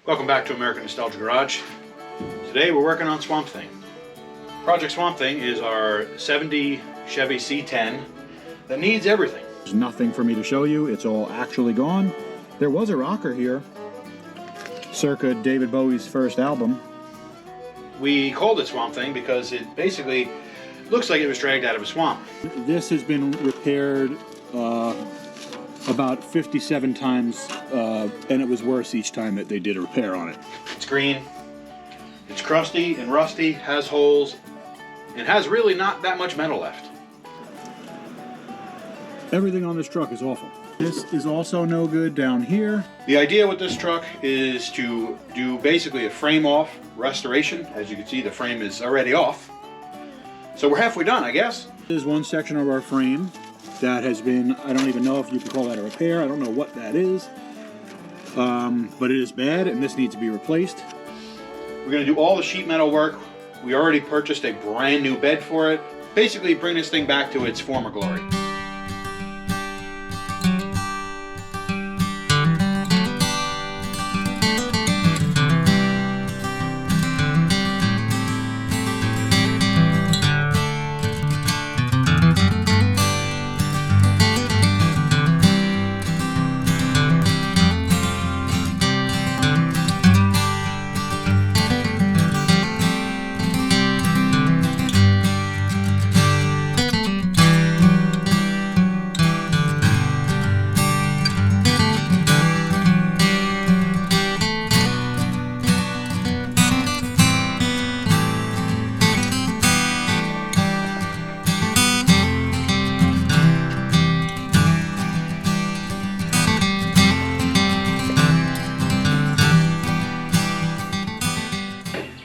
Welcome back to American Nostalgia Garage. Today we're working on Swamp Thing. Project Swamp Thing is our 70 Chevy C10 that needs everything. There's nothing for me to show you. It's all actually gone. There was a rocker here, circa David Bowie's first album. We called it Swamp Thing because it basically looks like it was dragged out of a swamp. This has been repaired about 57 times, and it was worse each time that they did a repair on it. It's green, it's crusty and rusty, has holes, and has really not that much metal left. Everything on this truck is awful. This is also no good down here. The idea with this truck is to do basically a frame off restoration. As you can see, the frame is already off. So we're halfway done, I guess. This is one section of our frame that has been, I don't even know if you can call that a repair. I don't know what that is. But it is bad and this needs to be replaced. We're going to do all the sheet metal work. We already purchased a brand new bed for it. Basically bring this thing back to its former glory.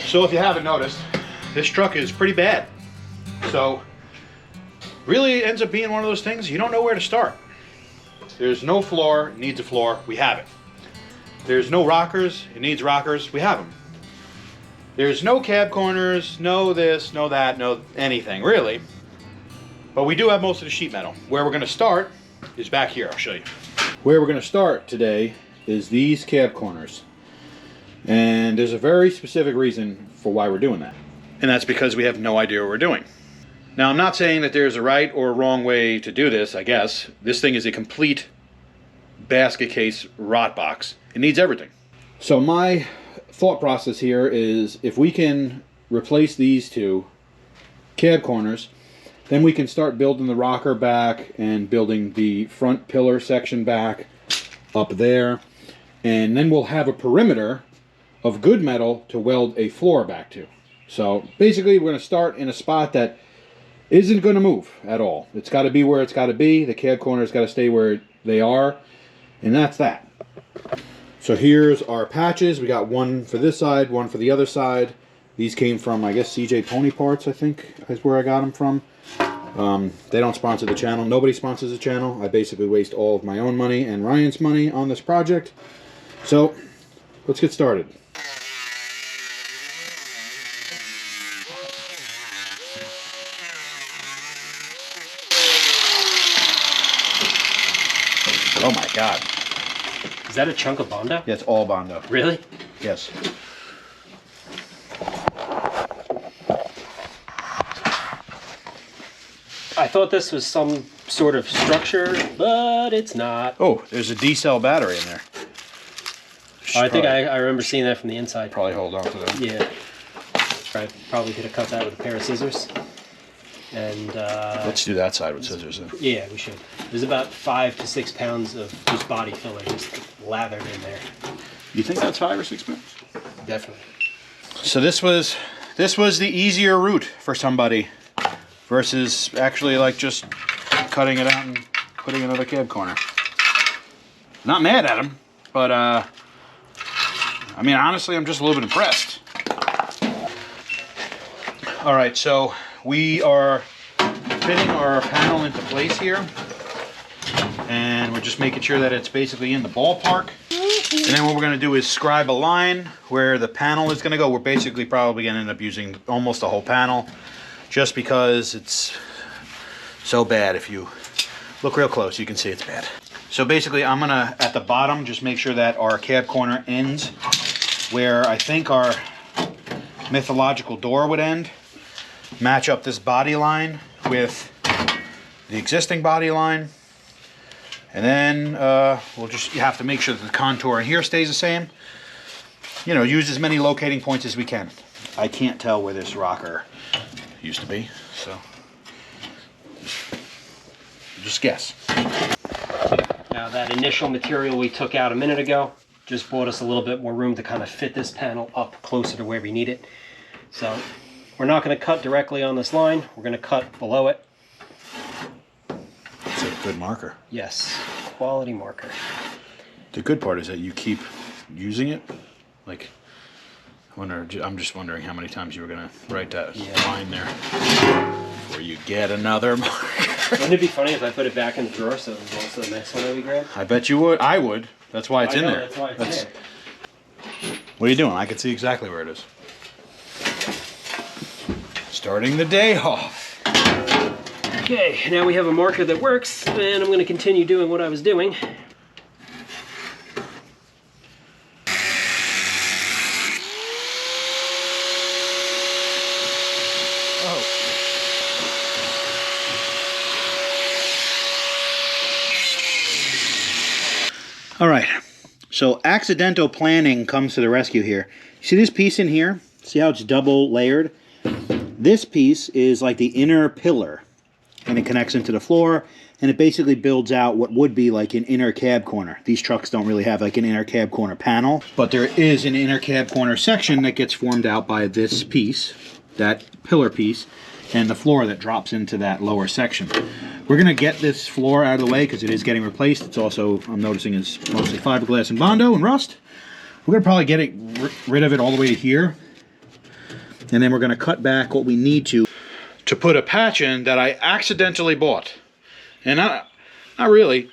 So if you haven't noticed, this truck is pretty bad. So really it ends up being one of those things, you don't know where to start. There's no floor, it needs a floor, we have it. There's no rockers, it needs rockers, we have them. There's no cab corners, no this, no that, no anything really. But we do have most of the sheet metal. Where we're gonna start is back here, I'll show you. Where we're gonna start today is these cab corners. And there's a very specific reason for why we're doing that. And that's because we have no idea what we're doing. Now, I'm not saying that there's a right or a wrong way to do this, I guess. This thing is a complete basket case rot box. It needs everything. So my thought process here is if we can replace these two cab corners, then we can start building the rocker back and building the front pillar section back up there. And then we'll have a perimeter of good metal to weld a floor back to. So basically we're going to start in a spot that isn't going to move at all. It's got to be where it's got to be. The cab corners got to stay where they are, and that's that. So here's our patches. We got one for this side, one for the other side. These came from, I guess, CJ Pony Parts, I think is where I got them from. They don't sponsor the channel. Nobody sponsors the channel. I basically waste all of my own money and Ryan's money on this project. So let's get started. Oh my God. Is that a chunk of Bondo? Yeah, it's all Bondo. Really? Yes. I thought this was some sort of structure, but it's not. Oh, there's a D-cell battery in there. I think I remember seeing that from the inside. Probably hold on to that. Yeah. I probably could have cut that with a pair of scissors. And let's do that side with scissors then. yeah, we should. There's about 5 to 6 pounds of just body filler just lathered in there. You think that's 5 or 6 pounds? Definitely. So this was the easier route for somebody versus actually like just cutting it out and putting another cab corner. Not mad at him, but I mean honestly I'm just a little bit impressed. All right, so we are fitting our panel into place here, and we're just making sure that it's basically in the ballpark. And then what we're going to do is scribe a line where the panel is going to go. We're basically probably going to end up using almost the whole panel, just because it's so bad. If you look real close, you can see it's bad. So basically I'm going to, at the bottom, just make sure that our cab corner ends where I think our mythological door would end. Match up this body line with the existing body line. And then you have to make sure that the contour in here stays the same. You know, use as many locating points as we can. I can't tell where this rocker used to be, so just guess. Now that initial material we took out a minute ago just brought us a little bit more room to kind of fit this panel up closer to where we need it. So we're not going to cut directly on this line, we're going to cut below it. It's a good marker. Yes, quality marker. The good part is that you keep using it. Like, I'm just wondering how many times you were going to write that line there before you get another marker. Wouldn't it be funny if I put it back in the drawer so it was also the next one that we grabbed? I bet you would. I would. That's why it's in there. That's why it's there. What are you doing? I can see exactly where it is. Starting the day off. Okay, now we have a marker that works, and I'm going to continue doing what I was doing. All right, so accidental planning comes to the rescue here. See this piece in here? See how it's double layered? This piece is like the inner pillar, and it connects into the floor, and it basically builds out what would be like an inner cab corner. These trucks don't really have like an inner cab corner panel, but there is an inner cab corner section that gets formed out by this piece, that pillar piece, and the floor that drops into that lower section. We're going to get this floor out of the way because it is getting replaced. It's also, I'm noticing, is mostly fiberglass and Bondo and rust. We're going to probably get rid of it all the way to here. And then we're going to cut back what we need to put a patch in that I accidentally bought. And not really.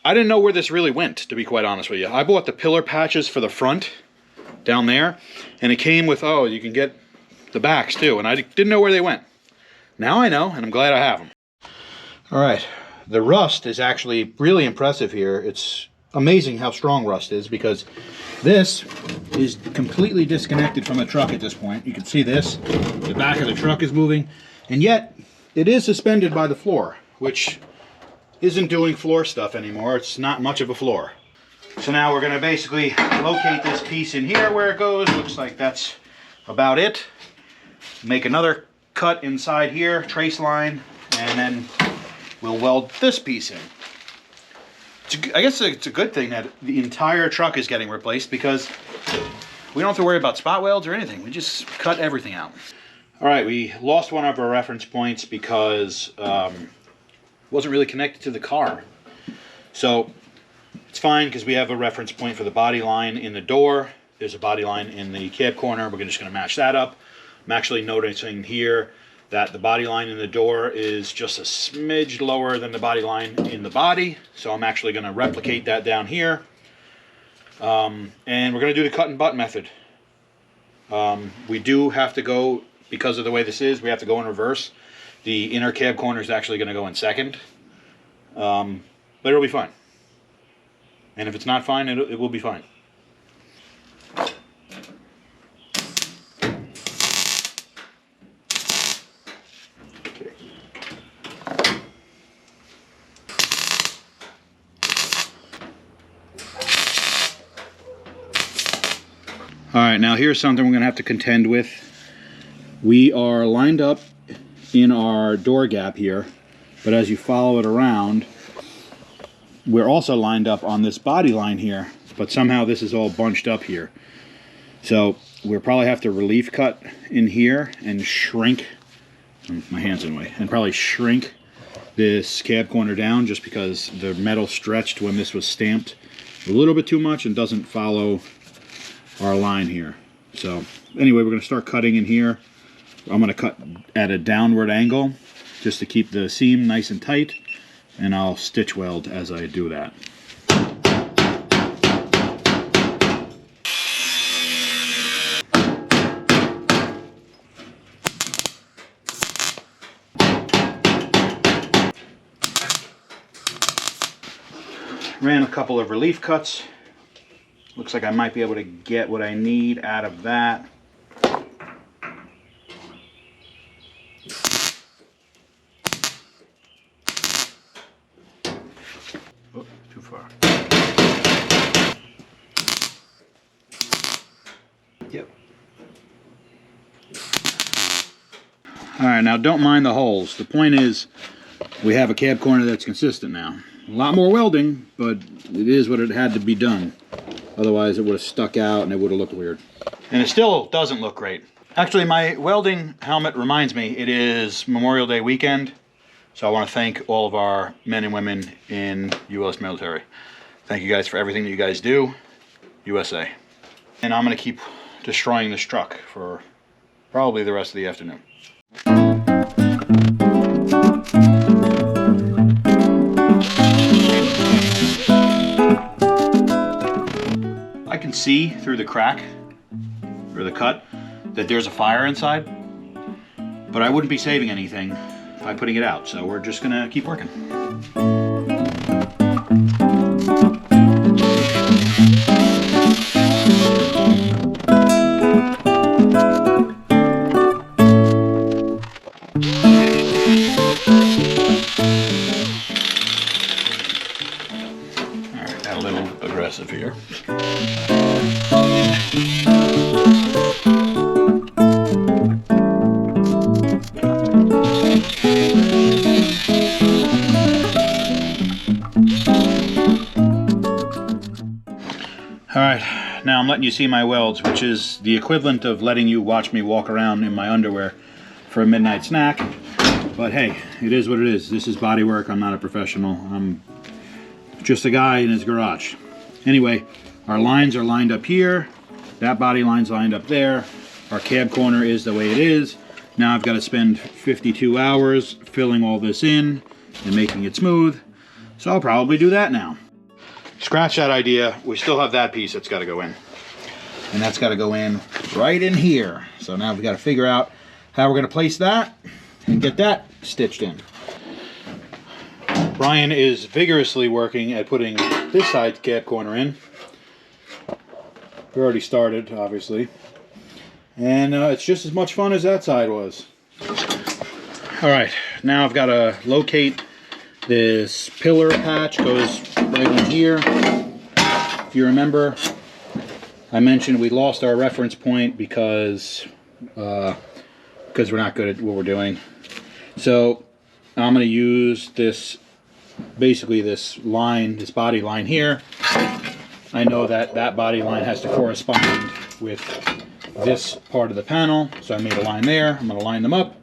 I didn't know where this really went, to be quite honest with you. I bought the pillar patches for the front down there. And it came with, oh, you can get the backs too. And I didn't know where they went. Now I know, and I'm glad I have them. All right, the rust is actually really impressive here. It's amazing how strong rust is because this is completely disconnected from the truck at this point. You can see this, the back of the truck is moving, and yet it is suspended by the floor, which isn't doing floor stuff anymore. It's not much of a floor. So now we're gonna basically locate this piece in here where it goes. Looks like that's about it. Make another cut inside here, trace line, and then we'll weld this piece in. I guess it's a good thing that the entire truck is getting replaced because we don't have to worry about spot welds or anything. We just cut everything out. All right, we lost one of our reference points because it wasn't really connected to the car. So it's fine because we have a reference point for the body line in the door. There's a body line in the cab corner. We're just going to match that up. I'm actually noticing here that the body line in the door is just a smidge lower than the body line in the body. So I'm actually going to replicate that down here. And we're going to do the cut and butt method. We do have to go, because of the way this is, we have to go in reverse. The inner cab corner is actually going to go in second. But it'll be fine. And if it's not fine, it will be fine. Alright, now here's something we're going to have to contend with. We are lined up in our door gap here, but as you follow it around, we're also lined up on this body line here, but somehow this is all bunched up here. So we'll probably have to relief cut in here and shrink, my hand's in the way, and probably shrink this cab corner down just because the metal stretched when this was stamped a little bit too much and doesn't follow our line here. So anyway, we're going to start cutting in here. I'm going to cut at a downward angle just to keep the seam nice and tight, and I'll stitch weld as I do that. Ran a couple of relief cuts Looks like I might be able to get what I need out of that. Oh, too far. Yep. All right, now don't mind the holes. The point is, we have a cab corner that's consistent now. A lot more welding, but it is what it had to be done. Otherwise, it would have stuck out and it would have looked weird. And it still doesn't look great. Actually, my welding helmet reminds me, it is Memorial Day weekend. So I want to thank all of our men and women in U.S. military. Thank you guys for everything that you guys do. USA. And I'm going to keep destroying this truck for probably the rest of the afternoon. I can see through the crack or the cut that there's a fire inside, but I wouldn't be saving anything by putting it out, so we're just gonna keep working. All right, got a little aggressive here. All right, now I'm letting you see my welds, which is the equivalent of letting you watch me walk around in my underwear for a midnight snack. But hey, it is what it is. This is body work. I'm not a professional. I'm just a guy in his garage. Anyway, our lines are lined up here. That body line's lined up there. Our cab corner is the way it is. Now I've got to spend 52 hours filling all this in and making it smooth. So I'll probably do that now. Scratch that idea. We still have that piece that's got to go in. And that's got to go in right in here. So now we've got to figure out how we're going to place that and get that stitched in. Brian is vigorously working at putting this side cab corner in. We already started, obviously. And it's just as much fun as that side was. All right, now I've got to locate this pillar patch. Goes right in here. If you remember, I mentioned we lost our reference point because we're not good at what we're doing. So I'm going to use this, basically this line, this body line here. I know that that body line has to correspond with this part of the panel, so I made a line there. I'm going to line them up.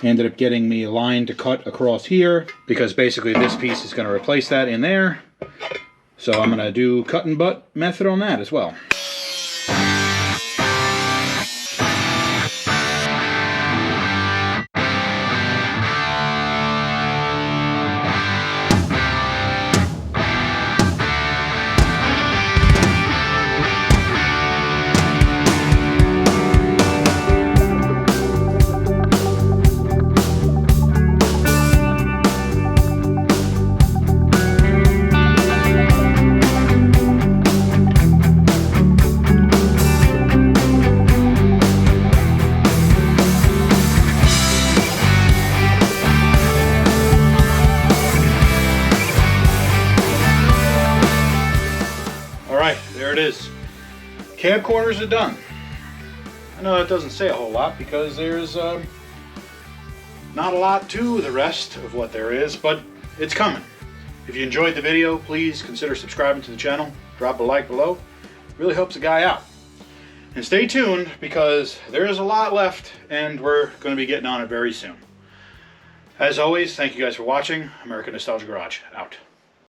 Ended up getting me a line to cut across here because basically this piece is going to replace that in there. So I'm going to do cut and butt method on that as well. There it is. Cab corners are done. I know that doesn't say a whole lot because there's not a lot to the rest of what there is, but it's coming. If you enjoyed the video, please consider subscribing to the channel. Drop a like below. It really helps the guy out. And stay tuned because there is a lot left and we're going to be getting on it very soon. As always, thank you guys for watching. American Nostalgia Garage, out.